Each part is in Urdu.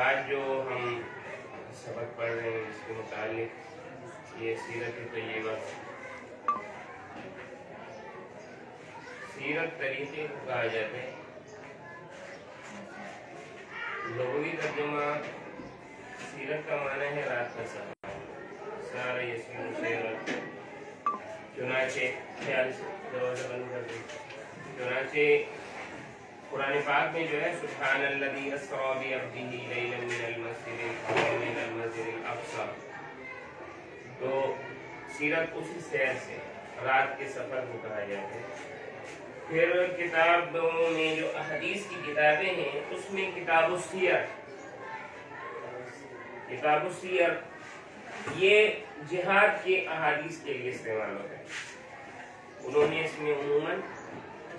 آج جو ہم سبق پڑھ رہے ہیں اس کے متعلق یہ سیرت طیبہ، سیرت طریقے کو کہا جاتا ہے۔ لغوی ترجمہ سیرت کا معنی ہے رات کا سفر، سارا یسیر سیرت۔ چنانچہ خیال سے دروازہ بند کر دیں۔ چنانچہ قرآن پاک میں جو ہے سبحان الذی اسریٰ بعبدہ لیلا من المسجد الحرام الى المسجد الاقصی، تو سیرت اسی سیر سے رات کے سفر کو کہا جاتا ہے۔ پھر کتابوں میں جو احادیث کی کتابیں ہیں اس میں کتاب السیر یہ جہاد کے احادیث کے لیے استعمال ہوتا ہے۔ انہوں نے اس میں عموماً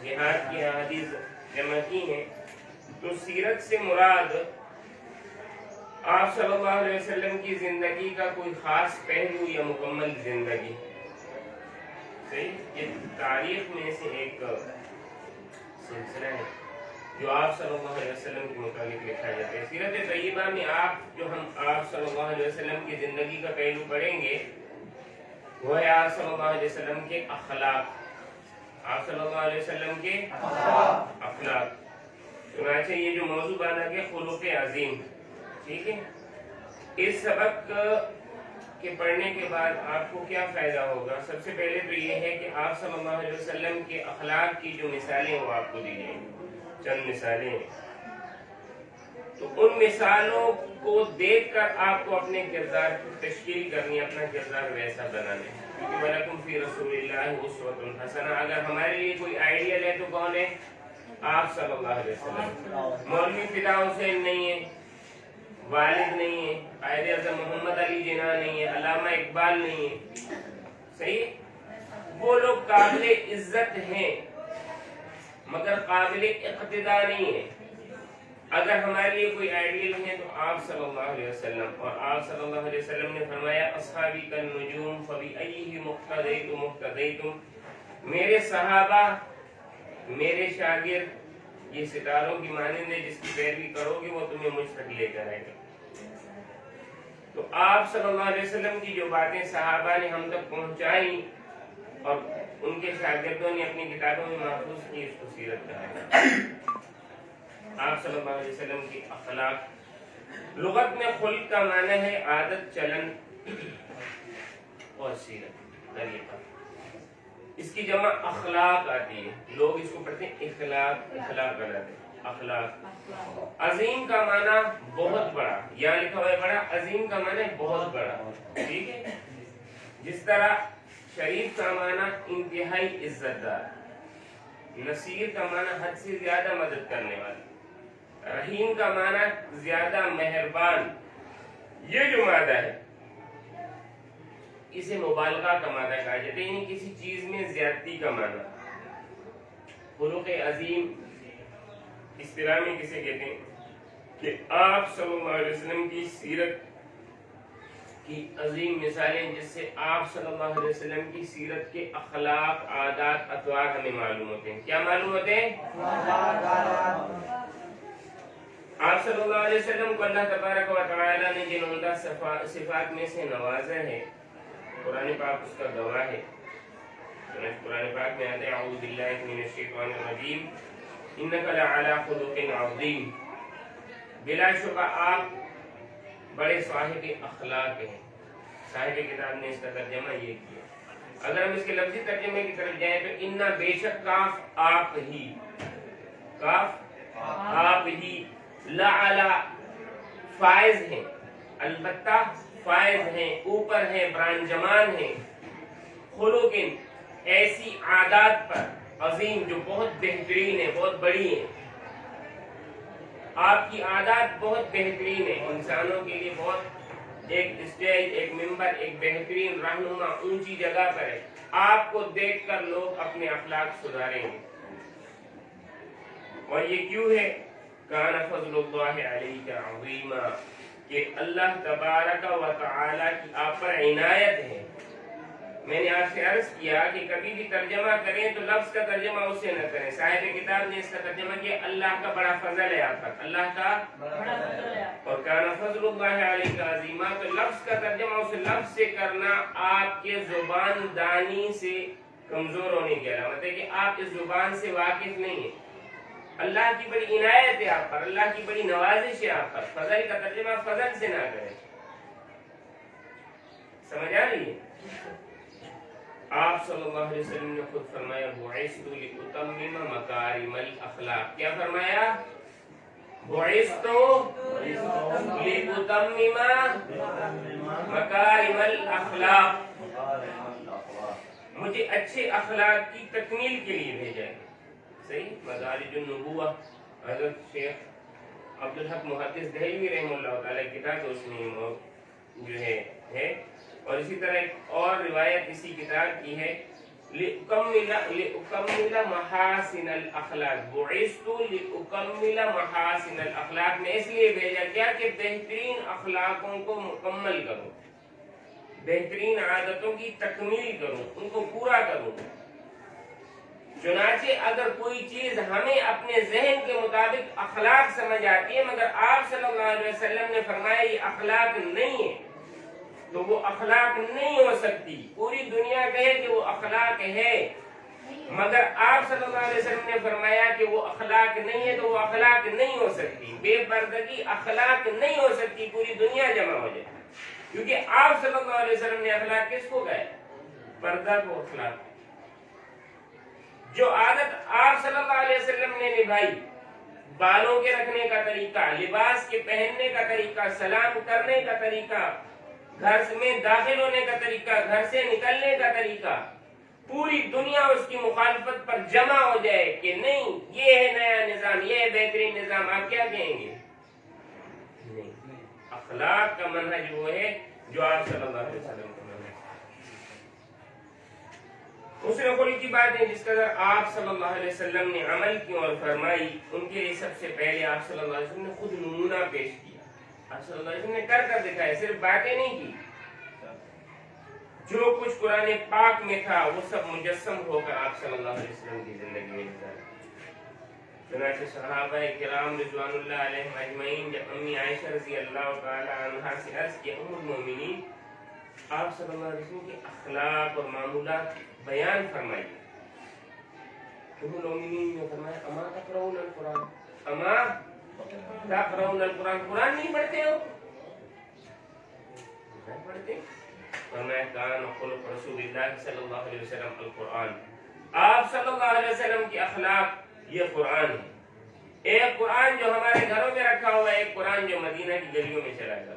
جہاد کی احادیث جمع کی ہیں۔ تو سیرت سے مراد آپ صلی اللہ علیہ وسلم کی زندگی کا کوئی خاص پہلو یا مکمل زندگی، صحیح، یہ تاریخ میں سے ایک سلسلہ ہے جو آپ صلی اللہ علیہ وسلم کے متعلق لکھا جاتا ہے۔ سیرت طیبہ میں ہم آپ صلی اللہ علیہ وسلم کی زندگی کا پہلو پڑھیں گے وہ ہے آپ صلی اللہ علیہ وسلم کے اخلاق، آپ صلی اللہ علیہ وسلم کے اخلاق۔ چنانچہ یہ جو موضوع بنا کہ خلق عظیم، ٹھیک ہے، اس سبق کے پڑھنے کے بعد آپ کو کیا فائدہ ہوگا؟ سب سے پہلے تو یہ ہے کہ آپ صلی اللہ علیہ وسلم کے اخلاق کی جو مثالیں وہ آپ کو دی جائیں گی، چند مثالیں ہیں۔ تو ان مثالوں کو دیکھ کر آپ کو اپنے کردار کی تشکیل کرنی، اپنا کردار ویسا بنانا ہے، کیونکہ وَلَكُمْ فِي رَسُولِ اللَّهِ أُسْوَةٌ حَسَنَةٌ۔ اگر ہمارے لیے کوئی آئیڈیل ہے تو کون ہے؟ آپ صلی اللہ علیہ وسلم۔ مولوی فدا حسین نہیں ہے، والد نہیں ہے، قائد اعظم محمد علی جناح نہیں ہے، علامہ اقبال نہیں ہے، صحیح، وہ لوگ قابل عزت ہیں مگر قابل اقتداء نہیں ہے۔ اگر ہمارے لیے کوئی آئیڈیل ہے تو آپ صلی اللہ علیہ وسلم، اور آپ صلی اللہ علیہ وسلم نے فرمایا اصحابی کالنجوم فبأیہم اقتدیتم اقتدیتم، میرے صحابہ، میرے شاگرد یہ ستاروں کی مانند ہے، جس کی پیروی کرو گے وہ تمہیں مجھ تک لے کر آئے گا۔ تو آپ صلی اللہ علیہ وسلم کی جو باتیں صحابہ نے ہم تک پہنچائی اور ان کے شاگردوں نے اپنی کتابوں میں محفوظ کی، اس کو سیرت کہا جاتا ہے۔ آپ صلی اللہ علیہ وسلم کی اخلاق، لغت میں خلق کا معنی ہے عادت، چلن اور سیرت، طریقہ۔ اس کی جمع اخلاق آتی ہے، لوگ اس کو پڑھتے ہیں اخلاق، اخلاق بناتے ہیں، اخلاق۔ عظیم کا معنی بہت بڑا، یہاں لکھا ہوا ہے بڑا، عظیم کا معنی بہت بڑا، ٹھیک ہے۔ جس طرح شریف کا معنی انتہائی عزت دار، نصیر کا معنی حد سے زیادہ مدد کرنے والا، رحیم کا معنی زیادہ مہربان۔ یہ جو مادہ ہے اسے مبالغہ کا مادہ کہا جاتا ہے، یعنی کسی چیز میں زیادتی کا معنی۔ خلق عظیم اصطلاح میں کسے کہتے ہیں کہ آپ صلی اللہ علیہ وسلم کی سیرت کی عظیم مثالیں، جس سے آپ صلی اللہ علیہ وسلم کی سیرت کے اخلاق، عادات، اطوار ہمیں معلوم ہوتے ہیں۔ کیا معلوم ہوتے ہیں؟ آپ صلی اللہ علیہ وسلم کو اللہ تبارک و تعالی نے جن عمدہ صفات میں سے نوازا ہے، قرآن پاک اس کا گواہ ہے۔ قرآن پاک میں آتا ہے اعوذ باللہ من الشیطان الرجیم انک لعلی خلق عظیم، بلا شبہ آپ بڑے صاحب اخلاق ہیں۔ صاحب کتاب نے اس کا ترجمہ یہ کیا۔ اگر ہم اس کے لفظی ترجمے کی طرف جائیں تو انا بے شک کاف آپ ہی، کاف آپ ہی، لعلی فائز ہیں، البتہ فائز ہیں، اوپر ہیں، برانجمان ہیں، خلقن ایسی عادات پر، عظیم جو بہت بہترین ہے، بہت بڑی ہے۔ آپ کی عادات بہت بہترین ہے، انسانوں کے لیے بہت ایک اسٹیج، ایک ممبر، ایک بہترین رہنما اونچی جگہ پر ہے۔ آپ کو دیکھ کر لوگ اپنے اخلاق سدھاریں گے، اور یہ کیوں ہے؟ کان فضل اللہ علیک عظیما، کہ اللہ تبارک و تعالی کی آپ پر عنایت ہے، میں نے آپ سے عرض کیا کہ کبھی بھی ترجمہ کریں تو لفظ کا ترجمہ اس سے نہ کریں. صاحب کتاب نے اس کا ترجمہ کیا اللہ کا بڑا فضل ہے آپ پر, اللہ کا بڑا فضل ہے. اور کان فضل اللہ علیہ عظیما. تو لفظ کا ترجمہ اس لفظ سے کرنا آپ کے زبان دانی سے کمزور ہونے کی علامت ہے کہ آپ اس زبان سے واقف نہیں ہیں. اللہ کی بڑی عنایت ہے آپ پر, اللہ کی بڑی نوازش ہے آپ پر. فضل کا ترجمہ فضل سے نہ کریں. سمجھ آ رہی ہے؟ آپ صلی اللہ علیہ وسلم نے خود فرمایا بعثت لأتمم مکارم الاخلاق. کیا فرمایا؟ بعثت لأتمم مکارم الاخلاق. مجھے اچھے اخلاق کی تکمیل کے لیے بھیجا ہے. صحیح. مدارج النبوہ حضرت شیخ عبدالحق محدث دہلوی رحمہ اللہ تعالی کتاب ہے, اس میں جو ہے اور اسی طرح ایک اور روایت اسی کتاب کی ہے لِأُكَمِّلَ مَحَاسِنَ الْأَخْلَاقِ. بُعِثْتُ لِأُكَمِّلَ مَحَاسِنَ الْأَخْلَاق. میں اس لیے بھیجا گیا کہ بہترین اخلاقوں کو مکمل کروں, بہترین عادتوں کی تکمیل کروں, ان کو پورا کروں. چنانچہ اگر کوئی چیز ہمیں اپنے ذہن کے مطابق اخلاق سمجھ آتی ہے مگر آپ صلی اللہ علیہ وسلم نے فرمایا یہ اخلاق نہیں ہے, تو وہ اخلاق نہیں ہو سکتی. پوری دنیا کہے کہ وہ اخلاق ہے مگر آپ صلی اللہ علیہ وسلم نے فرمایا کہ وہ اخلاق نہیں ہے, تو وہ اخلاق نہیں ہو سکتی. بے پردگی اخلاق نہیں ہو سکتی, پوری دنیا جمع ہو جائے. کیونکہ آپ صلی اللہ علیہ وسلم نے اخلاق کس کو کہا؟ پردہ کو اخلاق. جو عادت آپ صلی اللہ علیہ وسلم نے نبھائی, بالوں کے رکھنے کا طریقہ, لباس کے پہننے کا طریقہ, سلام کرنے کا طریقہ, گھر میں داخل ہونے کا طریقہ, گھر سے نکلنے کا طریقہ, پوری دنیا اس کی مخالفت پر جمع ہو جائے کہ نہیں یہ ہے نیا نظام, یہ ہے بہترین نظام, آپ کیا کہیں گے؟ نہیں. اخلاق کا منہج وہ ہے جو آپ صلی اللہ علیہ وسلم کا منہج. اس رقول کی بات ہے جس قدر آپ صلی اللہ علیہ وسلم نے عمل کی اور فرمائی, ان کے لیے سب سے پہلے آپ صلی اللہ علیہ وسلم نے خود نمونہ پیش کیا. آپ صلی اللہ علیہ وسلم نے کر دکھایا, صرف باتیں نہیں کی. جو کچھ قرآن پاک میں تھا وہ سب مجسم ہو کر آپ صلی اللہ علیہ وسلم کی زندگی میں نظر آیا. چنانچہ صحابہ کرام رضوان اللہ علیہم اجمعین جب امی عائشہ رضی اللہ تعالی عنہا سے عرض کیا ام المومنین آپ صلی اللہ علیہ وسلم کے اخلاق اور معمولات بیان فرمائیے, ام المومنین نے فرمایا اما تقرؤون القرآن, اما تقرؤون القرآن, قرآن نہیں پڑھتے ہو؟ نہیں پڑھتے. فرمایا کان خلق رسول اللہ صلی اللہ علیہ وسلم القرآن. آپ صلی اللہ علیہ وسلم کی اخلاق یہ قرآن ہے. ایک قرآن جو ہمارے گھروں میں رکھا ہوا ہے, ایک قرآن جو مدینہ کی گلیوں میں چلا جاتا ہے.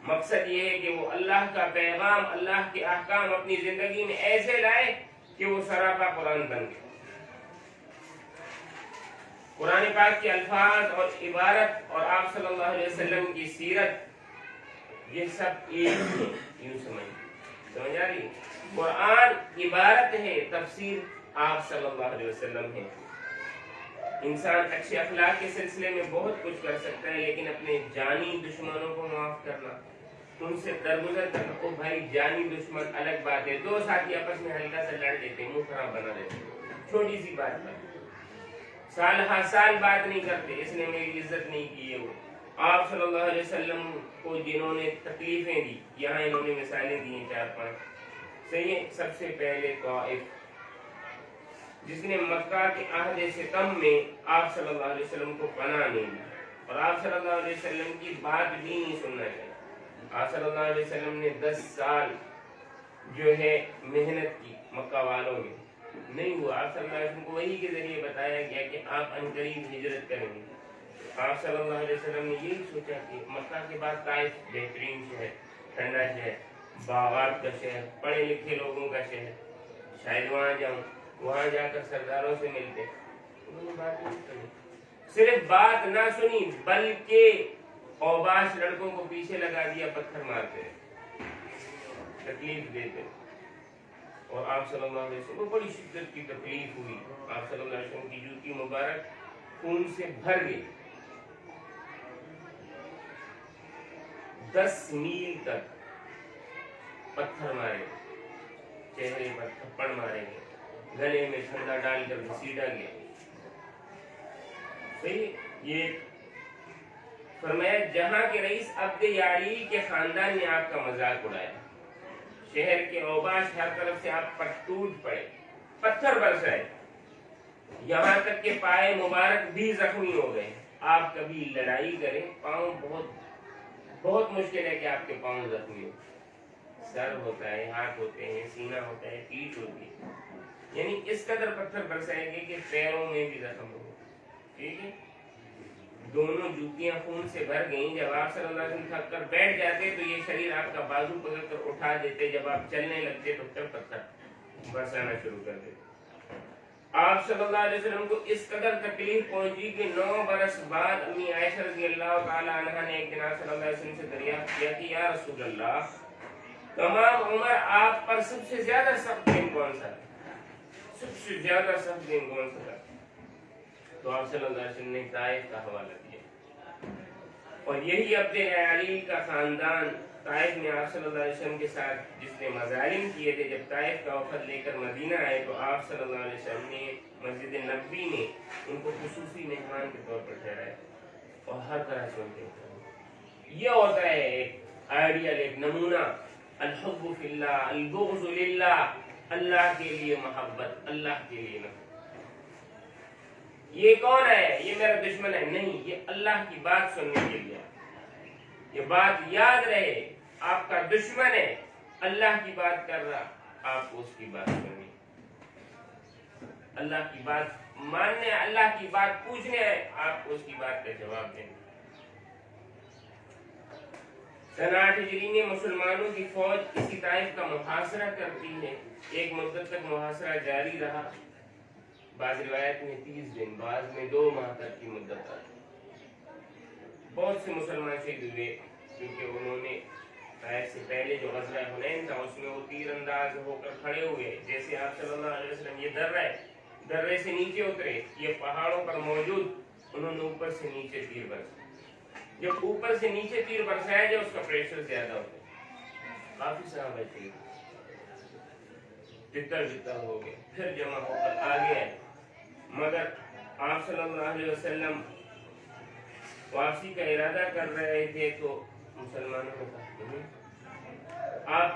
مقصد یہ ہے کہ وہ اللہ کا پیغام, اللہ کے احکام اپنی زندگی میں ایسے لائے کہ وہ سراپا قرآن بن گئے. قرآن پاک کے الفاظ اور عبارت اور آپ صلی اللہ علیہ وسلم کی سیرت یہ سب ایک ہے. یوں سمجھ آ رہی؟ قرآن عبارت ہے, تفسیر آپ صلی اللہ علیہ وسلم ہے. انسان اچھے اخلاق کے سلسلے میں بہت کچھ کر سکتا ہے لیکن اپنے جانی دشمنوں کو معاف کرنا, ان سے درگزر کرنا, وہ بھائی جانی دشمن الگ بات ہے. دو ساتھی آپس میں ہلکا سا لڑ دیتے ہیں, منہ خراب بنا دیتے ہیں, چھوٹی سی بات پر سال ہر سال بات نہیں کرتے, اس نے میری عزت نہیں کی ہے. وہ آپ صلی اللہ علیہ وسلم کو جنہوں نے تکلیفیں دی, یہاں انہوں نے مثالیں دی ہیں 4-5. صحیح. سب سے پہلے طائف, جس نے مکہ کے عہد ستم میں آپ صلی اللہ علیہ وسلم کو پناہ نہیں دی اور آپ صلی اللہ علیہ وسلم کی بات بھی نہیں سننا چاہیے. آپ صلی اللہ علیہ وسلم نے 10 سال جو ہے محنت کی مکہ والوں میں, نہیں ہوا. آپ صلی اللہ علیہ وسلم کو وحی کے ذریعے بتایا گیا کہ آپ عنقریب ہجرت کریں گے. آپ صلی اللہ علیہ وسلم نے یہی سوچا کہ مکہ کے بعد طائف بہترین شہر, ٹھنڈا شہر, باغات کا شہر, پڑھے لکھے لوگوں کا شہر, شاید وہاں جاؤں, وہاں جا کر سرداروں سے ملتے. انہوں نے بات نہیں سنی, صرف بات نہ سنی بلکہ اوباش لڑکوں کو پیچھے لگا دیا, پتھر مارتے, تکلیف دیتے. اور آپ صلی اللہ علیہ وسلم کو بڑی شدت کی تکلیف ہوئی. آپ صلی اللہ علیہ وسلم کی جوتی مبارک خون سے بھر گئی. 10 میل تک پتھر مارے, چہرے پر تھپڑ مارے گئے, گلے میں ٹھنڈا ڈال کر گھسیٹا گیا. صحیح. یہ فرمایا جہاں کے رئیس عبد یاری کے خاندان نے آپ کا مذاق اڑایا, شہر کے اوباش ہر طرف سے آپ پر ٹوٹ پڑے, پتھر برسائے, یہاں تک کہ پائے مبارک بھی زخمی ہو گئے. آپ کبھی لڑائی کریں, پاؤں بہت مشکل ہے کہ آپ کے پاؤں زخمی ہو. سر ہوتا ہے, ہاتھ ہوتے ہیں, سینہ ہوتا ہے, پیٹھ ہوتی ہے, یعنی اس قدر پتھر برسائے گے کہ پیروں میں بھی زخم ہو. ٹھیک ہے. دونوں جوتیاں خون سے بھر گئیں. جب آپ صلی اللہ علیہ وسلم تھک کر بیٹھ جاتے تو یہ شریر آپ کا بازو پکڑ کر اٹھا دیتے. جب آپ چلنے لگتے تو پھر پتھر برسانا شروع کر دیتے. آپ صلی اللہ علیہ وسلم کو اس قدر تکلیف پہنچی کہ 9 برس بعد امی عائشہ رضی اللہ تعالی عنہا نے ایک دن آپ صلی اللہ علیہ وسلم سے دریافت کیا کہ یا رسول اللہ, تمام عمر آپ پر سب سے زیادہ سخت دن کون سا تھا؟ سب سے زیادہ سخت دن کون سا تھا؟ تو آپ صلی اللہ علیہ وسلم نے طائف کا حوالہ دیا. اور یہی عبد علی کا خاندان طائف میں آپ صلی اللہ علیہ وسلم کے ساتھ جس نے مظالم کیے تھے, جب طائف کا وفد لے کر مدینہ آئے تو آپ صلی اللہ علیہ وسلم نے مسجد نبوی میں ان کو خصوصی مہمان کے طور پر ٹھہرایا اور ہر طرح سے ان کے یہ ہوتا ہے ایک آئیڈیل, ایک نمونہ. الحب فی اللہ, البغض للہ, اللہ کے لیے محبت, اللہ کے لیے نفرت. یہ کون ہے؟ یہ میرا دشمن ہے نہیں, یہ اللہ کی بات سننے کے لیے. یہ بات یاد رہے, آپ کا دشمن ہے, اللہ کی بات کر رہا, آپ کو اس کی بات سننی, اللہ کی بات ماننے, اللہ کی بات پوچھنے ہے, آپ کو اس کی بات کا جواب دینا. سنہ 8 ہجری میں مسلمانوں کی فوج کسی طائف کا محاصرہ کرتی ہے. ایک مدت تک محاصرہ جاری رہا, بعض روایت میں 30 دن, بعض میں 2 ماہ تک کی مدت آئی. بہت سے مسلمان شہید ہوئے کیونکہ انہوں نے طائف سے پہلے جو غزوہ حنین تھا اس میں وہ تیر انداز ہو کر کھڑے ہوئے. جیسے آپ صلی اللہ علیہ وسلم یہ درے سے نیچے اترے, یہ پہاڑوں پر موجود, انہوں نے اوپر سے نیچے تیر برسائے. جب اوپر سے نیچے تیر برسایا جب اس کا پریشر زیادہ ہوتا ہے, کافی صحابہ شہید تتر ہو گئے, پھر جمع ہو کر آگے آئے. مگر آپ صلی اللہ علیہ وسلم واپسی کا ارادہ کر رہے تھے تو مسلمانوں نے کہا آپ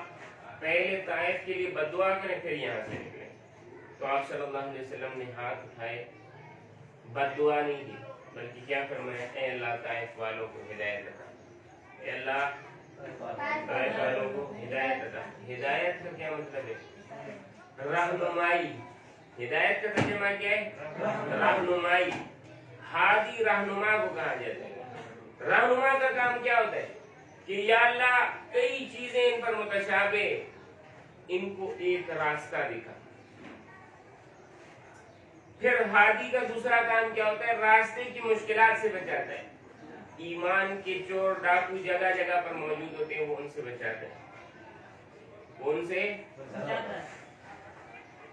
پہلے طائف کے لیے بددعا کریں پھر یہاں سے نکلیں. تو آپ صلی اللہ علیہ وسلم نے ہاتھ اٹھائے, بددعا نہیں کی بلکہ کیا فرمایا, اے اللہ طائف والوں کو ہدایت عطا, اے اللہ طائف والوں کو ہدایت عطا. ہدایت کا کیا مطلب ہے؟ رہنمائی. ہدایت کا ترجمہ کیا ہے؟ رہنمائی. ہادی رہنما کو کہا جاتا ہے. رہنما کا کام کیا ہوتا ہے کہ یا اللہ کئی چیزیں ان پر متشابہ, ان کو ایک راستہ دکھا. پھر ہادی کا دوسرا کام کیا ہوتا ہے؟ راستے کی مشکلات سے بچاتا ہے. ایمان کے چور ڈاکو جگہ جگہ پر موجود ہوتے ہیں, وہ ان سے بچاتا ہے, وہ ان سے بچاتا ہے.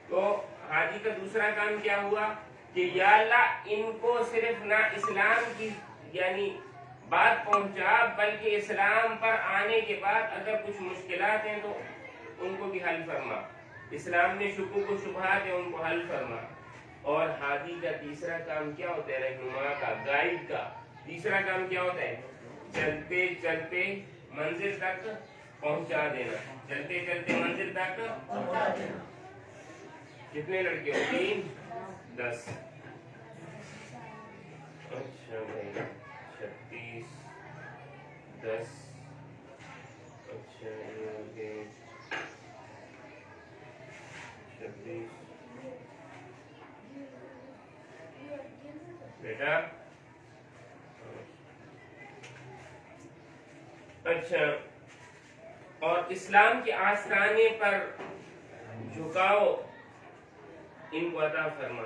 تو ہادی کا دوسرا کام کیا ہوا کہ یا اللہ ان کو صرف نہ اسلام کی یعنی بات پہنچا بلکہ اسلام پر آنے کے بعد اگر کچھ مشکلات ہیں تو ان کو بھی حل فرما, اسلام میں شکوک و شبہات ہیں ان کو حل فرما. اور ہادی کا تیسرا کام کیا ہوتا ہے؟ رہنما کا, گائیڈ کا تیسرا کام کیا ہوتا ہے؟ چلتے چلتے منزل تک پہنچا دینا, چلتے چلتے منزل تک پہنچا دینا. کتنے لڑکے ہو؟ 3 10. اچھا بھائی 36 10. اچھا یہ ہو گئے 26 بیٹا. اچھا, اور اسلام کے آستانے پر جھکاؤ ان کو عطا فرما.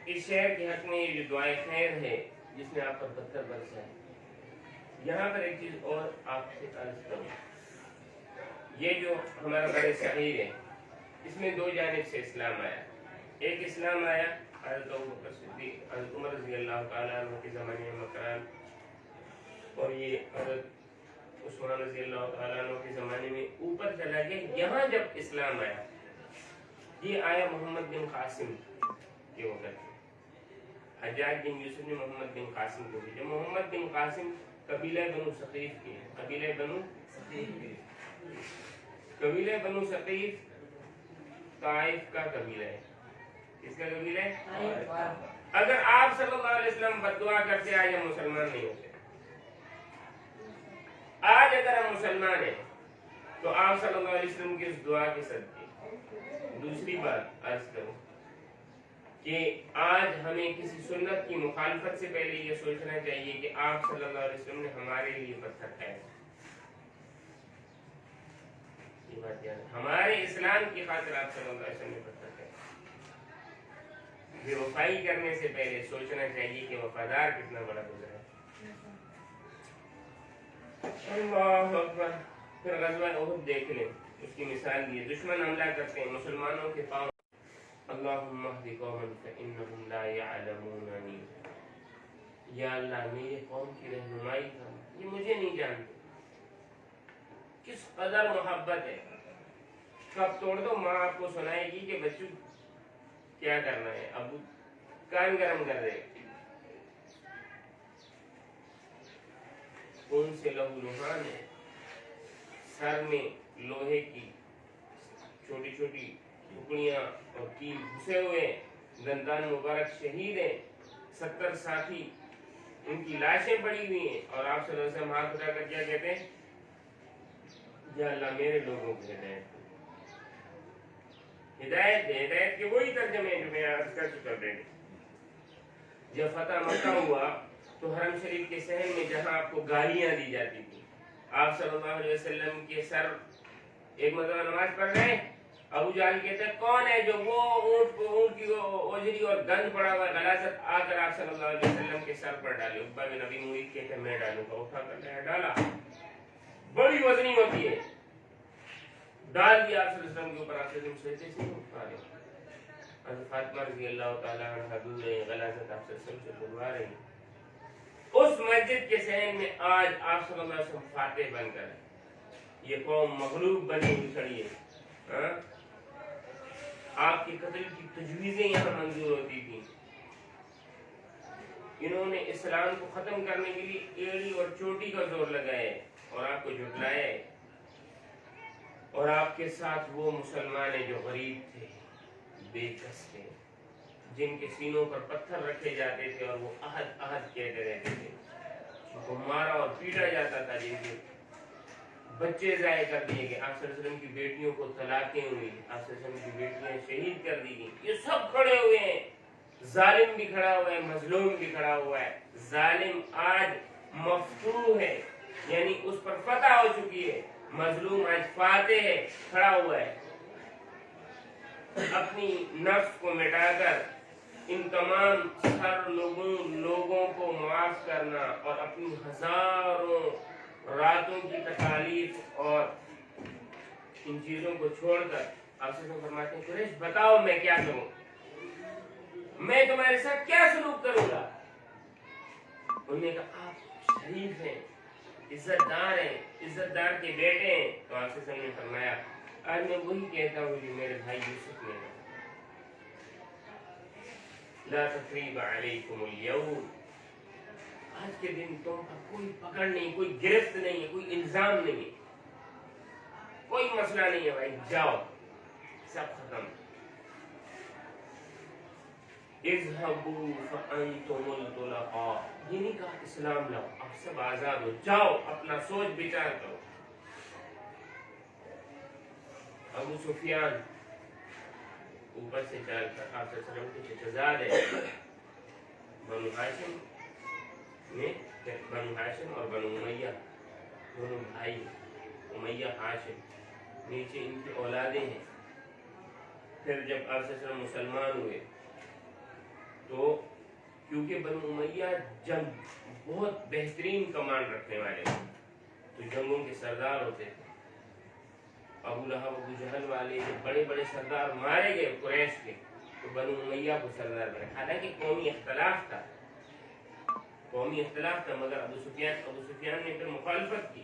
اس شہر کے حق میں یہ جو دعائے خیر ہے جس نے آپ پر پتھر برسا ہے. یہاں پر ایک چیز اور آپ سے عرض کروں, یہ جو ہمارا بڑے صغیر ہے اس میں 2 جانب سے اسلام آیا. ایک اسلام آیا حضرت ابوبکر صدیق, حضرت عمر رضی اللہ تعالیٰ عنہ کے زمانے میں مکران, اور یہ حضرت عثمان رضی اللہ تعالیٰ عنہ کے زمانے میں اوپر چلا گیا. یہاں جب اسلام آیا، یہ آیا محمد بن قاسم کے وقت. حجاج بن یوسف نے محمد بن قاسم کو بھیجا. محمد بن قاسم قبیلہ بنو ثقیف کے ہیں. قبیلہ بنو ثقیف طائف کا قبیلہ ہے. کس کا قبیلہ ہے؟ اگر آپ صلی اللہ علیہ وسلم بد دعا کرتے آج ہم مسلمان نہیں ہوتے. آج اگر ہم مسلمان ہیں تو آپ صلی اللہ علیہ وسلم کی اس دعا کے صدقے. دوسری بات عرض کروں کہ آج ہمیں کسی سنت کی مخالفت سے پہلے یہ سوچنا چاہیے کہ آپ صلی اللہ علیہ وسلم نے ہمارے لیے پتھر کھائے. یہ بات یاد ہے، ہمارے اسلام کی خاطر آپ صلی اللہ علیہ وسلم نے پتھر کھائے. بے وفائی کرنے سے پہلے سوچنا چاہیے کہ وفادار کتنا بڑا گزرا ہے. اللہ اکبر. پھر غزوہ احد دیکھ لیں، اس کی مثال دی. دشمن حملہ کرتے ہیں مسلمانوں کے پاؤں. اللہم اہد قوما فانہم لا یعلموننی. یا اللہ میرے قوم کی رہنمائی کرنا، یہ مجھے نہیں جانتے. کس قدر محبت ہے. کب توڑ دو ماں آپ کو سنائے گی کہ بچوں کیا کرنا ہے، ابو کان گرم کر دے. خون سے لہو لہان ہے، سر میں لوہے کی چھوٹی چھوٹی ٹکڑیاں اور کیل گھسے ہوئے، دندان مبارک شہید ہیں. 70 ساتھی ان کی لاشیں پڑی ہوئی ہیں، اور آپ صلی اللہ علیہ وسلم ہاتھ اٹھا کر کیا کہتے ہیں؟ یا اللہ میرے لوگوں کو ہدایت دے. ہدایت دے. ہدایت کے وہی ترجمے جو میں عرض کر چکا تھا. جب فتح مکہ ہوا تو حرم شریف کے صحن میں جہاں آپ کو گالیاں دی جاتی تھی، آپ صلی اللہ علیہ وسلم کے سر ایک مرتبہ نماز پڑھ رہے ہیں، ابو جہل کہتے ہیں کون ہے جو وہ اونٹ کی اوجری اور گند پڑا ہوا غلاظت آ کر آپ صلی اللہ علیہ وسلم کے سر پر ڈالے. عقبہ بن ابی معیط کہتے ہیں میں ڈالوں گا. اٹھا کر ڈالا. بڑی وزنی ہوتی ہے. ڈال دیا آپ صلی اللہ علیہ وسلم کے اوپر. آپ صلی اللہ علیہ وسلم سے نہیں اٹھا رہے. حضرت فاطمہ رضی اللہ تعالیٰ عنہ دور ہے، غلاظت آپ صلی اللہ علیہ وسلم سے دلوا رہی. اس مسجد کے صحن میں آج آپ صلی اللہ علیہ وسلم فاتح بن کر یہ قوم مغلوب بنی ہوئی کھڑی ہے. آپ کے قتل کی تجویزیں یہاں منظور ہوتی تھیں. انہوں نے اسلام کو ختم کرنے کے لیے ایڑی اور چوٹی کا زور لگایا اور آپ کو جھٹلایا. اور آپ کے ساتھ وہ مسلمان ہیں جو غریب تھے، بے کس تھے، جن کے سینوں پر پتھر رکھے جاتے تھے اور وہ احد احد کہتے رہتے تھے، جن کو مارا اور پیٹا جاتا تھا، جن کے بچے ضائع کر دیے گئے. آپ صلی اللہ علیہ وسلم کی بیٹیوں کو طلاقیں ہوئی، آپ صلی اللہ علیہ وسلم کی بیٹیاں شہید کر دی گئیں. یہ سب کھڑے ہوئے ہیں. ظالم بھی کھڑا ہوا ہے، مظلوم بھی کھڑا ہوا ہے. ظالم آج مفتوح ہے، یعنی اس پر فتح ہو چکی ہے. مظلوم آج فاتح ہے، کھڑا ہوا ہے. اپنی نفس کو مٹا کر ان تمام سر لوگوں کو معاف کرنا اور اپنی ہزاروں راتوں کی تکالیف اور ان چیزوں کو چھوڑ کر آپ سے فرماتے ہیں قریش بتاؤ میں کیا کروں، میں تمہارے ساتھ کیا سلوک کروں گا. انہوں نے کہا آپ شریف ہیں، عزت دار ہیں، عزت دار کے بیٹے ہیں. تو آپ سے نے فرمایا آج میں وہی کہتا ہوں جو میرے بھائی یوسف نے لا تثریب علیکم اليوم. آج کے دن تم پر کوئی پکڑ نہیں، کوئی گرفت نہیں ہے، کوئی الزام نہیں ہے، کوئی مسئلہ نہیں ہے. بھائی جاؤ، سب ختم. اذهبوا فانتم الطلقاء. یہ نہیں کہا اسلام لاؤ، آپ سب آزاد ہو، جاؤ اپنا سوچ بچار کرو. ابو سفیان اوپر سے چال کر آپ صلی اللہ علیہ وسلم کے چچزاد ہے. بنو ہاشم میں بنو ہاشم اور بنو امیہ دونوں بھائی، امیہ ہاشم نیچے ان کی اولادیں ہیں. پھر جب آپ صلی اللہ علیہ وسلم مسلمان ہوئے تو کیونکہ بنو امیہ جنگ بہت بہترین کمان رکھنے والے ہیں تو جنگوں کے سردار ہوتے تھے. ابو لہب ابو جہل والے بڑے بڑے سردار مارے گئے قریش کے، تو بنو امیہ کو سردار بنے. حالانکہ قومی اختلاف تھا، مگر ابو سفیان نے پھر مخالفت کی.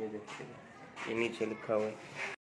یہ دیکھتے ہیں، یہ نیچے لکھا ہوا ہے